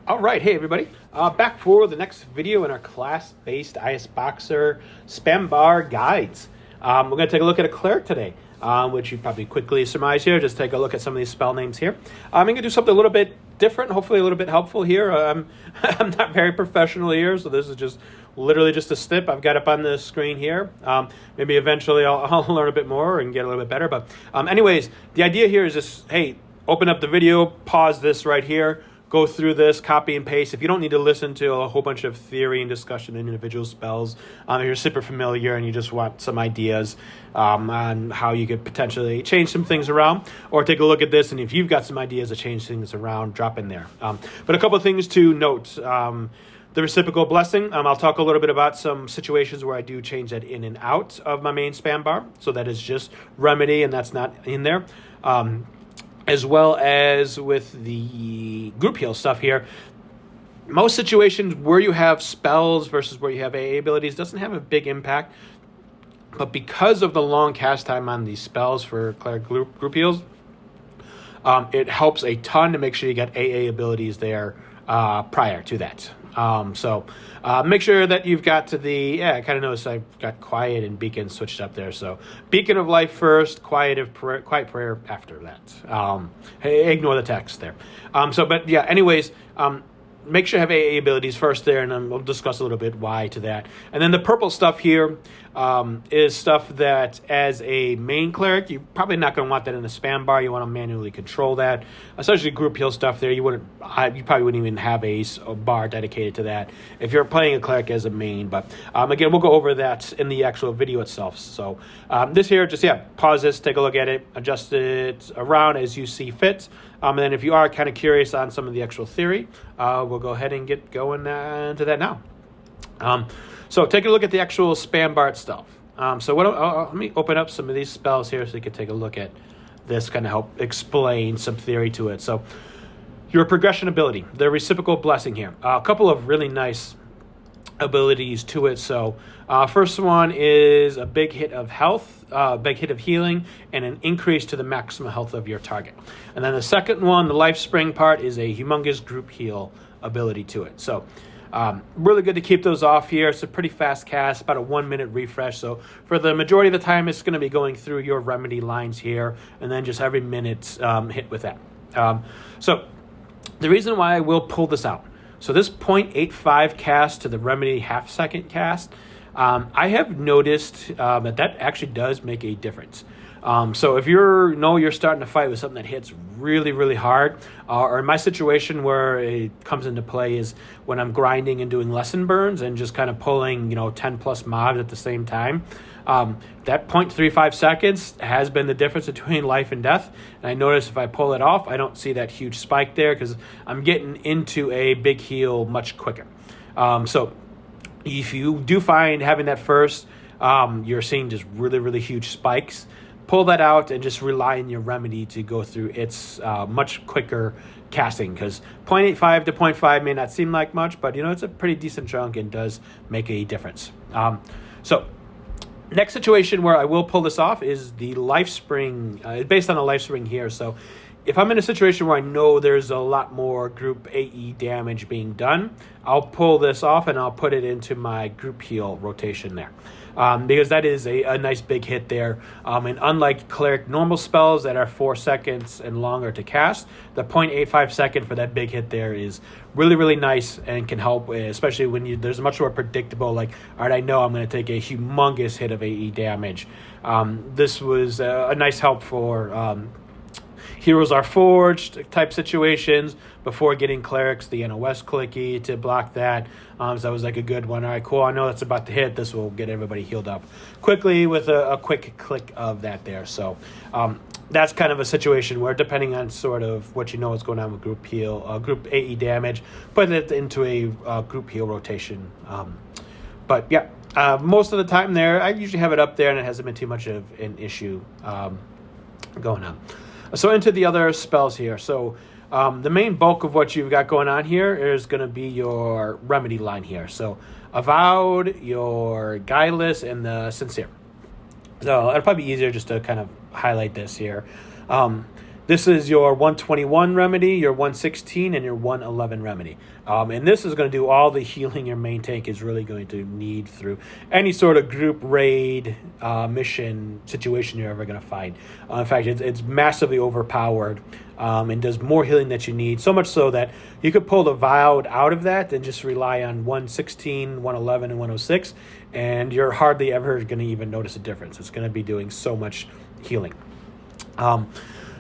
All right, hey everybody, back for the next video in our class-based ISBoxer spam bar guides. We're going to take a look at a Cleric today, which you probably quickly surmise here. Just take a look at some of these spell names here. I'm going to do something a little bit different, hopefully a little bit helpful here. I'm not very professional here, so this is just literally just a snip I've got up on the screen here. Maybe eventually I'll learn a bit more and get a little bit better. But anyways, the idea here is just, hey, open up the video, pause this right here, go through this, copy and paste. If you don't need to listen to a whole bunch of theory and discussion in individual spells, if you're super familiar and you just want some ideas on how you could potentially change some things around, or take a look at this, and if you've got some ideas to change things around, drop in there. But a couple of things to note. The reciprocal blessing, I'll talk a little bit about some situations where I do change that in and out of my main spam bar. So that is just remedy, and that's not in there. As well as with the group heal stuff here. Most situations where you have spells versus where you have AA abilities doesn't have a big impact. But because of the long cast time on these spells for Cleric group heals, it helps a ton to make sure you get AA abilities there prior to that. So make sure that you've got to the, I kind of noticed I've got Quiet and Beacon switched up there. So Beacon of Life first, Quiet Prayer after that. Ignore the text there. But anyways, make sure you have AA abilities first there, and then we'll discuss a little bit why to that. And then the purple stuff here is stuff that as a main Cleric, you're probably not going to want that in the spam bar. You want to manually control that. Especially group heal stuff there, you probably wouldn't even have a bar dedicated to that if you're playing a Cleric as a main. But again, we'll go over that in the actual video itself. So this here, just pause this, take a look at it, adjust it around as you see fit. And then if you are kind of curious on some of the actual theory, we'll go ahead and get going into that now. So take a look at the actual spam bar itself. Let me open up some of these spells here so you can take a look at this, kind of help explain some theory to it. So your progression ability, the reciprocal blessing here. A couple of really nice abilities to it. So first one is a big hit of health, big hit of healing, and an increase to the maximum health of your target. And then the second one, the life spring part, is a humongous group heal ability to it. So really good to keep those off here. It's a pretty fast cast, about a 1 minute refresh. So for the majority of the time, it's going to be going through your remedy lines here, and then just every minute hit with that. So the reason why I will pull this out, so this 0.85 cast to the remedy half-second cast, I have noticed that actually does make a difference. So if you're starting to fight with something that hits really, really hard, or in my situation where it comes into play is when I'm grinding and doing lesson burns and just kind of pulling 10 plus mobs at the same time, that 0.35 seconds has been the difference between life and death. And I notice if I pull it off, I don't see that huge spike there because I'm getting into a big heal much quicker. So if you do find having that first, you're seeing just really, really huge spikes, pull that out and just rely on your remedy to go through its much quicker casting, because 0.85 to 0.5 may not seem like much, but it's a pretty decent chunk and does make a difference. So next situation where I will pull this off is the life spring, based on the life spring here. So if I'm in a situation where I know there's a lot more group AE damage being done, I'll pull this off and I'll put it into my group heal rotation there. Because that is a nice big hit there. And unlike Cleric normal spells that are 4 seconds and longer to cast, the 0.85 second for that big hit there is really, really nice and can help, especially when there's much more predictable, like, all right, I know I'm going to take a humongous hit of AE damage. This was a nice help for Heroes Are Forged type situations before getting Clerics, the NOS clicky to block that. So that was like a good one. All right, cool. I know that's about to hit. This will get everybody healed up quickly with a quick click of that there. So that's kind of a situation where, depending on sort of what what's going on with group heal, group AE damage, put it into a group heal rotation. But most of the time there, I usually have it up there and it hasn't been too much of an issue going on. So into the other spells here. So the main bulk of what you've got going on here is going to be your remedy line here. So Avowed, your Guileless, and the Sincere. So it'll probably be easier just to kind of highlight this here. This is your 121 remedy, your 116, and your 111 remedy. And this is going to do all the healing your main tank is really going to need through any sort of group raid, mission situation you're ever going to find. In fact, it's massively overpowered and does more healing that you need, so much so that you could pull the Vowed out of that and just rely on 116, 111, and 106, and you're hardly ever going to even notice a difference. It's going to be doing so much healing.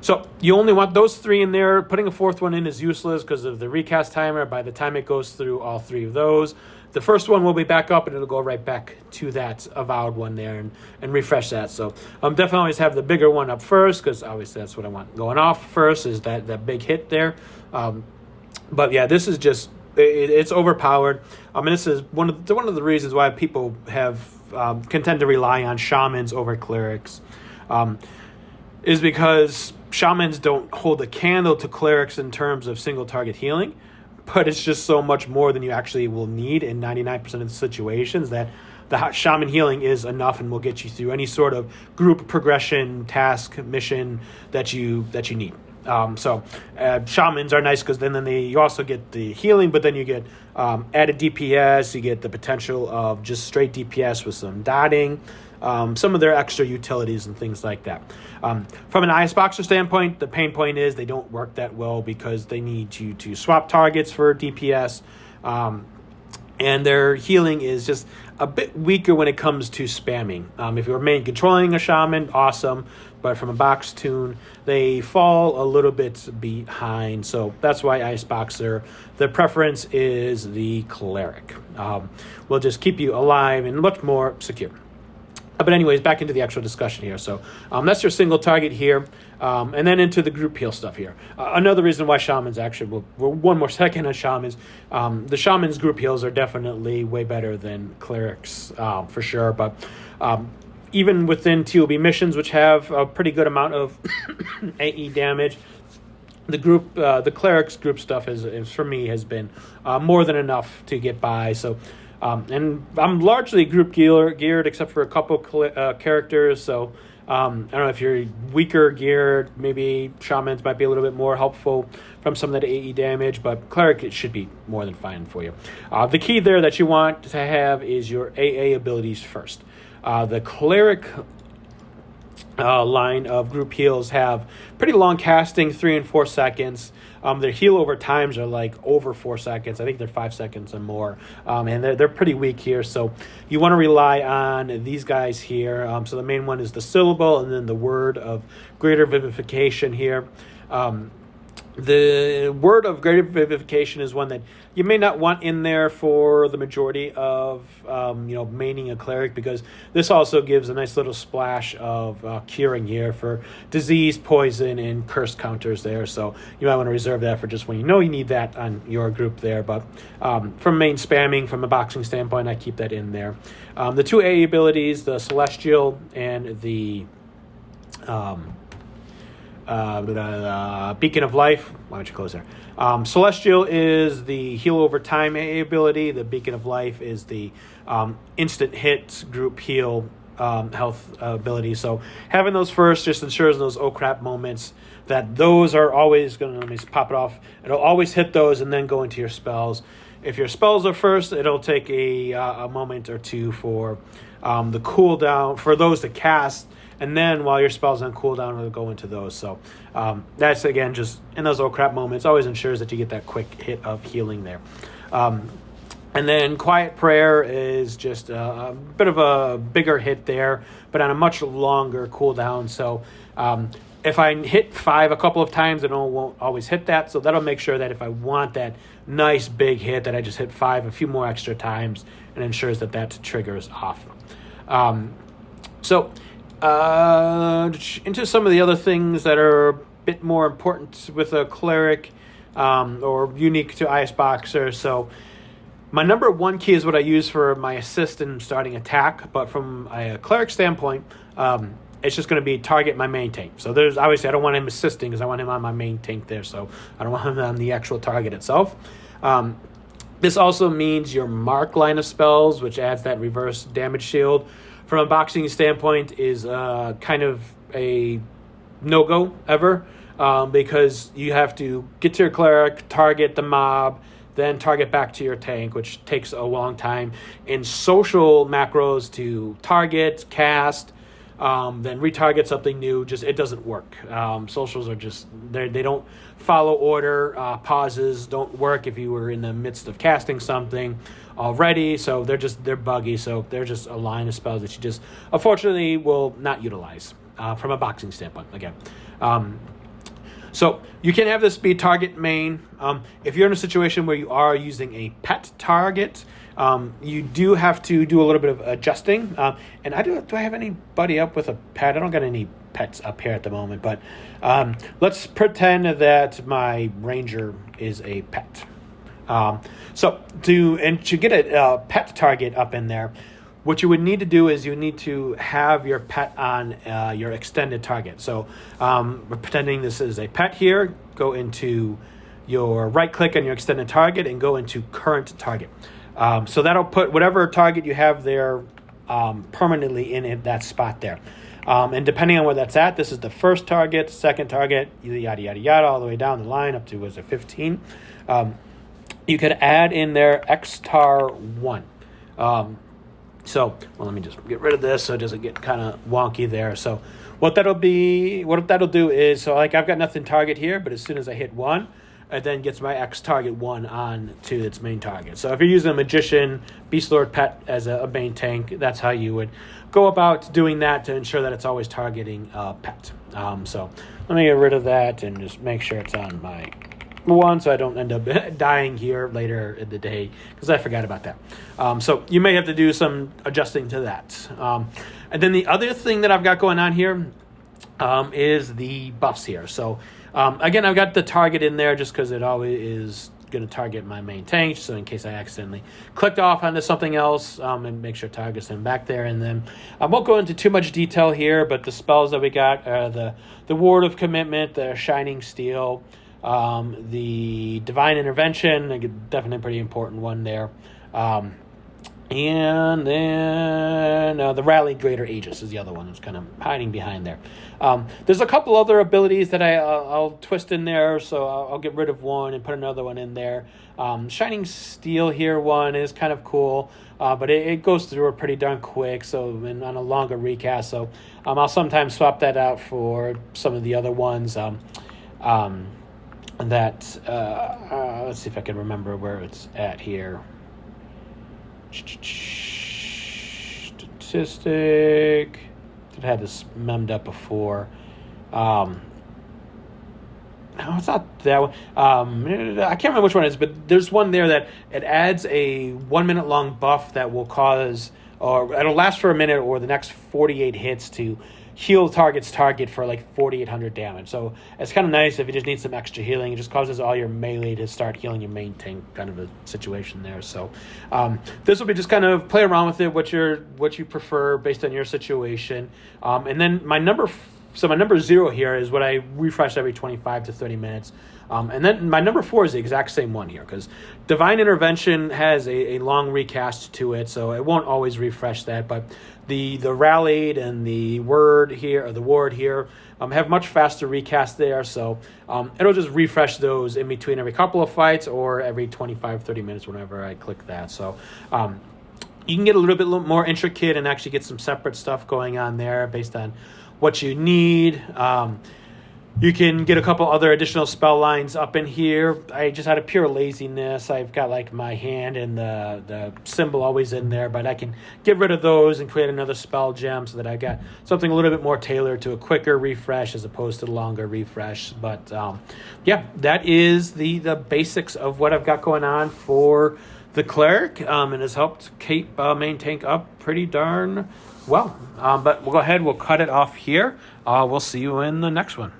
So you only want those 3 in there. Putting a 4th one in is useless because of the recast timer. By the time it goes through all 3 of those, the first one will be back up and it'll go right back to that Avowed one there and refresh that. So definitely always have the bigger one up first because obviously that's what I want going off first is that big hit there. But yeah, this is just, it's overpowered. I mean, this is one of the reasons why people have contend to rely on shamans over clerics. Is because shamans don't hold a candle to clerics in terms of single target healing, but it's just so much more than you actually will need in 99% of the situations that the shaman healing is enough and will get you through any sort of group progression, task, mission that you need. So shamans are nice because then you also get the healing, but then you get added DPS, you get the potential of just straight DPS with some dotting, some of their extra utilities and things like that. From an ISBoxer standpoint, the pain point is they don't work that well because they need you to swap targets for DPS, and their healing is just a bit weaker when it comes to spamming. If you're main controlling a shaman, awesome, but from a box tune, they fall a little bit behind. So that's why ISBoxer, the preference is the Cleric. Will just keep you alive and much more secure. But anyways, back into the actual discussion here. So that's your single target here, and then into the group heal stuff here. Another reason why shamans actually, we're one more second on shamans. The shamans group heals are definitely way better than clerics for sure. But even within TOB missions, which have a pretty good amount of AE damage, the clerics group stuff is for me has been more than enough to get by. So. And I'm largely group geared except for a couple characters. So I don't know if you're weaker geared, maybe shamans might be a little bit more helpful from some of that AE damage, but cleric it should be more than fine for you. The key there that you want to have is your AA abilities first. The cleric line of group heals have pretty long casting, 3 and 4 seconds. Their heal over times are like over 4 seconds. I think they're 5 seconds or more. And they're pretty weak here. So you want to rely on these guys here. So the main one is the syllable and then the word of greater vivification here. The word of greater vivification is one that you may not want in there for the majority of, maining a cleric, because this also gives a nice little splash of curing here for disease, poison, and curse counters there. So you might want to reserve that for just when you know you need that on your group there. But from main spamming, from a boxing standpoint, I keep that in there. The 2 AA abilities, the Celestial and the Beacon of Life. Why don't you close there? Celestial is the heal over time AA ability. The Beacon of Life is the instant hit group heal health ability. So having those first just ensures those oh crap moments that those are always going to, let me just pop it off. It'll always hit those and then go into your spells. If your spells are first, it'll take a moment or two for the cooldown for those to cast. And then while your spell's on cooldown, it'll go into those. So that's, again, just in those oh crap moments, always ensures that you get that quick hit of healing there. And then Quiet Prayer is just a bit of a bigger hit there, but on a much longer cooldown. So if I hit 5 a couple of times, it won't always hit that. So that'll make sure that if I want that nice big hit, that I just hit 5 a few more extra times, and ensures that triggers off. Into some of the other things that are a bit more important with a cleric or unique to ISBoxer. So my number 1 key is what I use for my assist in starting attack, but from a cleric standpoint, it's just going to be target my main tank. So there's obviously I don't want him assisting because I want him on my main tank there, so I don't want him on the actual target itself. This also means your mark line of spells, which adds that reverse damage shield. From a boxing standpoint, is kind of a no-go ever. because you have to get to your cleric, target the mob, then target back to your tank, which takes a long time. In social macros to target, cast, then retarget something new, just it doesn't work. Socials are just, they don't follow order. Pauses don't work if you were in the midst of casting something already, so they're buggy. So they're just a line of spells that you just unfortunately will not utilize from a boxing standpoint again. So you can have this be target main. If you're in a situation where you are using a pet target, you do have to do a little bit of adjusting. And do I have anybody up with a pet? I don't got any pets up here at the moment, but let's pretend that my ranger is a pet. So to get a pet target up in there, what you would need to do is you need to have your pet on your extended target. So we're pretending this is a pet here. Go into your right click on your extended target and go into current target. So that'll put whatever target you have there permanently in that spot there. And depending on where that's at, this is the first target, second target, yada, yada, yada, all the way down the line up to, was it 15? You could add in there XTAR 1. Let me just get rid of this so it doesn't get kind of wonky there. So what that'll do is, so like I've got nothing target here, but as soon as I hit 1, it then gets my X target 1 on to its main target. So if you're using a Magician, Beast Lord Pet as a main tank, that's how you would go about doing that to ensure that it's always targeting pet. So let me get rid of that and just make sure it's on my 1 so I don't end up dying here later in the day because I forgot about that. So you may have to do some adjusting to that. And then the other thing that I've got going on here is the buffs here. So again, I've got the target in there just because it always is going to target my main tank, so in case I accidentally clicked off onto something else, and make sure target's in back there. And then I won't go into too much detail here, but the spells that we got are the Ward of Commitment, the Shining Steel, the Divine Intervention, definitely a pretty important one there. And then the Rally Greater Aegis is the other one that's kind of hiding behind there. There's a couple other abilities that I'll twist in there, so I'll get rid of one and put another one in there. Shining Steel here one is kind of cool, but it goes through it pretty darn quick, so on a longer recast. So I'll sometimes swap that out for some of the other ones. Let's see if I can remember where it's at here. Statistic. I've had this memmed up before. No, it's not that one. I can't remember which one it is, but there's one there that it adds a 1 minute long buff that will cause, or it'll last for a minute or the next 48 hits to heal target for like 4,800 damage. So it's kind of nice if you just need some extra healing. It just causes all your melee to start healing your main tank, kind of a situation there. So this will be just kind of play around with it, what you prefer based on your situation. And then my number 0 here is what I refresh every 25 to 30 minutes. And then my number 4 is the exact same one here, because Divine Intervention has a long recast to it, so it won't always refresh that. But the Rallied and the Ward here have much faster recast there, so it'll just refresh those in between every couple of fights or every 25-30 minutes whenever I click that. So you can get a little bit more intricate and actually get some separate stuff going on there based on what you need. You can get a couple other additional spell lines up in here. I just out of pure laziness, I've got like my hand and the symbol always in there, but I can get rid of those and create another spell gem so that I got something a little bit more tailored to a quicker refresh as opposed to the longer refresh. But yeah, that is the basics of what I've got going on for the Cleric, and has helped keep main tank up pretty darn well. But we'll go ahead, we'll cut it off here. We'll see you in the next one.